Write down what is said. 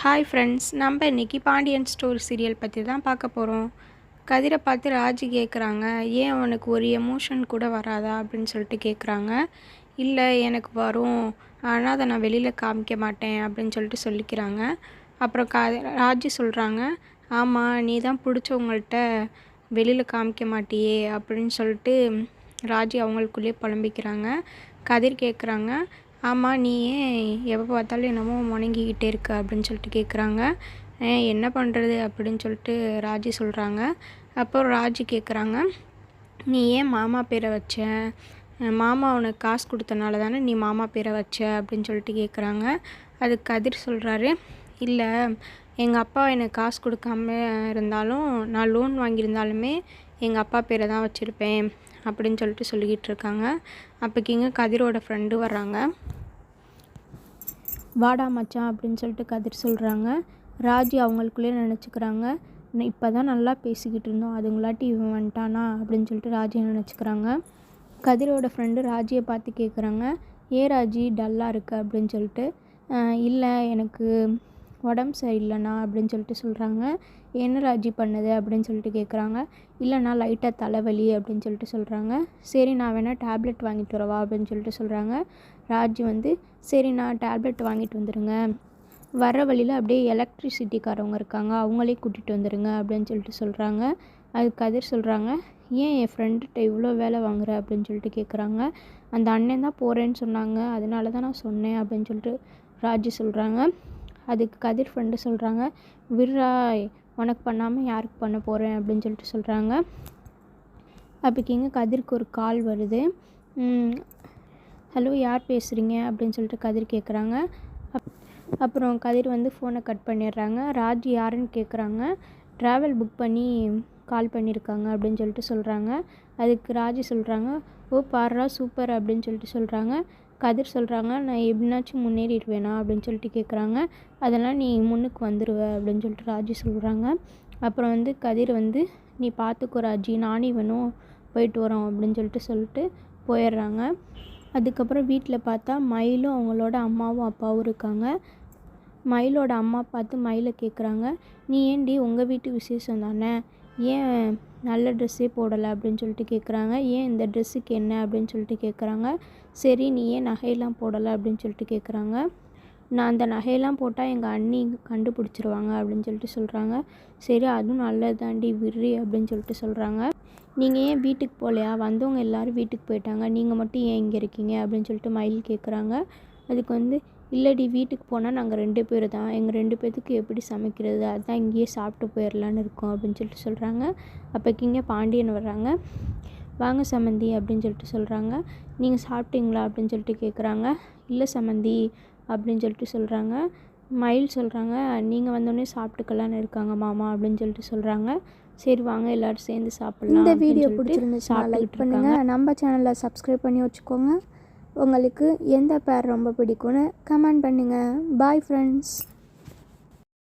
Hi friends, நம்ம இன்றைக்கி Pandian store serial பற்றி தான் பார்க்க போகிறோம். கதிரை பார்த்து ராஜி கேட்குறாங்க, ஏன் அவனுக்கு ஒரு எமோஷன் கூட வராதா அப்படின்னு சொல்லிட்டு கேட்குறாங்க. இல்லை எனக்கு வரும், ஆனால் அதை நான் வெளியில் காமிக்க மாட்டேன் அப்படின்னு சொல்லிட்டு சொல்லிக்கிறாங்க. அப்புறம் ராஜி சொல்கிறாங்க, ஆமாம் நீ தான் பிடிச்சவங்கள்ட்ட வெளியில் காமிக்க மாட்டியே அப்படின்னு சொல்லிட்டு ராஜி அவங்களுக்குள்ளேயே புலம்பிக்கிறாங்க. கதிர் கேட்குறாங்க, ஆமாம் நீ ஏன் எப்போ பார்த்தாலும் என்னமோ முணங்கிக்கிட்டே இருக்க அப்படின்னு சொல்லிட்டு கேட்குறாங்க. என்ன பண்ணுறது அப்படின்னு சொல்லிட்டு ராஜி சொல்கிறாங்க. அப்புறம் ராஜி கேட்குறாங்க, நீ ஏன் மாமா பேரை வச்ச? மாமா உனக்கு காசு கொடுத்தனால தானே நீ மாமா பேரை வச்ச அப்படின்னு சொல்லிட்டு கேட்குறாங்க. அதுக்கு கதிர் சொல்கிறாரு, இல்லை எங்கள் அப்பா எனக்கு காசு கொடுக்காம இருந்தாலும் நான் லோன் வாங்கியிருந்தாலுமே எங்கள் அப்பா பேரை தான் வச்சுருப்பேன் அப்படின்னு சொல்லிட்டு சொல்லிக்கிட்டு இருக்காங்க. அப்போக்கிங்க கதிரோட ஃப்ரெண்டு வர்றாங்க. வாடா மச்சான் அப்படின்னு சொல்லிட்டு கதிர் சொல்கிறாங்க. ராஜி அவங்களுக்குள்ளே நினச்சிக்கிறாங்க, இப்போ தான் நல்லா பேசிக்கிட்டு இருந்தோம், அதுங்களாட்டி இவன் வந்துட்டானா அப்படின்னு சொல்லிட்டு ராஜியை நினச்சிக்கிறாங்க. கதிரோட ஃப்ரெண்டு ராஜியை பார்த்து கேட்குறாங்க, ராஜி டல்லாக இருக்குது அப்படின்னு சொல்லிட்டு. இல்லை எனக்கு உடம்பு சரியில்லைண்ணா அப்படின்னு சொல்லிட்டு சொல்கிறாங்க. என்ன ராஜி பண்ணுது அப்படின்னு சொல்லிட்டு கேட்குறாங்க. இல்லைண்ணா லைட்டாக தலைவலி அப்படின்னு சொல்லிட்டு சொல்கிறாங்க. சரி நான் வேணால் டேப்லெட் வாங்கிட்டு வரவா அப்படின்னு சொல்லிட்டு சொல்கிறாங்க. ராஜி சரி நான் டேப்லெட் வாங்கிட்டு வந்துடுங்க, வர வழியில் அப்படியே எலக்ட்ரிசிட்டிக்காரவங்க இருக்காங்க அவங்களே கூட்டிகிட்டு வந்துடுங்க அப்படின்னு சொல்லிட்டு சொல்கிறாங்க. அது கதிர் சொல்கிறாங்க, ஏன் என் ஃப்ரெண்டுகிட்ட இவ்வளோ வேலை வாங்குற அப்படின்னு சொல்லிட்டு கேட்குறாங்க. அந்த அண்ணன் தான் போகிறேன்னு சொன்னாங்க, அதனால தான் நான் சொன்னேன் அப்படின்னு சொல்லிட்டு ராஜி சொல்கிறாங்க. அதுக்கு கதிர் ஃப்ரெண்டு சொல்கிறாங்க, விட்றாய் உனக்கு பண்ணாமல் யாருக்கு பண்ண போகிறேன் அப்படின்னு சொல்லிட்டு சொல்கிறாங்க. அப்போக்கிங்க கதிருக்கு ஒரு கால் வருது. ஹலோ யார் பேசுகிறீங்க அப்படின்னு சொல்லிட்டு கதிர் கேட்குறாங்க. அப்புறம் கதிர் ஃபோனை கட் பண்ணிடுறாங்க. ராஜி யாருன்னு கேட்குறாங்க. ட்ராவல் புக் பண்ணி கால் பண்ணியிருக்காங்க அப்படின்னு சொல்லிட்டு சொல்கிறாங்க. அதுக்கு ராஜி சொல்கிறாங்க, ஓ பாரா சூப்பர் அப்படின்னு சொல்லிட்டு சொல்கிறாங்க. கதிர் சொல்கிறாங்க, நான் எப்படினாச்சும் முன்னேறிடுவேனா அப்படின்னு சொல்லிட்டு கேட்குறாங்க. அதெல்லாம் நீ முன்னுக்கு வந்துடுவ அப்படின்னு சொல்லிட்டு ராஜி சொல்கிறாங்க. அப்புறம் கதிர் நீ பார்த்துக்கோ ராஜி, நானும் இவனும் போயிட்டு வரோம் அப்படின்னு சொல்லிட்டு போயிடுறாங்க. அதுக்கப்புறம் வீட்டில் பார்த்தா மயிலும் அவங்களோட அம்மாவும் அப்பாவும் இருக்காங்க. மயிலோட அம்மா பார்த்து மயிலை கேட்குறாங்க, நீ ஏண்டி உங்கள் வீட்டு விசேஷம் தானே, ஏன் நல்ல ட்ரெஸ்ஸே போடலை அப்படின்னு சொல்லிட்டு கேட்குறாங்க. ஏன் இந்த ட்ரெஸ்ஸுக்கு என்ன அப்படின்னு சொல்லிட்டு கேட்குறாங்க. சரி நீ ஏன் நகையெல்லாம் போடலை அப்படின்னு சொல்லிட்டு கேட்குறாங்க. நான் அந்த நகையெல்லாம் போட்டால் எங்கள் அண்ணி கண்டுபிடிச்சிருவாங்க அப்படின்னு சொல்லிட்டு சொல்கிறாங்க. சரி அதுவும் நல்லது தாண்டி விட்றி அப்படின்னு சொல்லிட்டு சொல்கிறாங்க. நீங்கள் ஏன் வீட்டுக்கு போகலையா, வந்தவங்க எல்லோரும் வீட்டுக்கு போயிட்டாங்க, நீங்கள் மட்டும் ஏன் இங்கே இருக்கீங்க அப்படின்னு சொல்லிட்டு மயில் கேட்குறாங்க. அதுக்கு இல்லடி வீட்டுக்கு போனால் நாங்கள் 2 பேர் தான், எங்கள் 2 பேர்த்துக்கு எப்படி சமைக்கிறது, அதுதான் இங்கேயே சாப்பிட்டு போயிடலான்னு இருக்கோம் அப்படின்னு சொல்லிட்டு சொல்கிறாங்க. அப்போக்கிங்க பாண்டியன் வர்றாங்க. வாங்க சம்மந்தி அப்படின்னு சொல்லிட்டு சொல்கிறாங்க. நீங்கள் சாப்பிட்டீங்களா அப்படின்னு சொல்லிட்டு கேட்குறாங்க. இல்லை சம்மந்தி அப்படின்னு சொல்லிட்டு சொல்கிறாங்க. மயில் சொல்கிறாங்க, நீங்கள் வந்தோடனே சாப்பிட்டுக்கலான்னு இருக்காங்க மாமா அப்படின்னு சொல்லிட்டு சொல்கிறாங்க. சரி வாங்க எல்லோரும் சேர்ந்து சாப்பிட்லாம். இந்த வீடியோ பிடிச்சிருந்துச்சுன்னா லைக் பண்ணுங்கள், நம்ம சேனலை சப்ஸ்கிரைப் பண்ணி வச்சுக்கோங்க. உங்களுக்கு எந்த பேர் ரொம்ப பிடிக்கும்னு கமெண்ட் பண்ணுங்கள். Bye friends.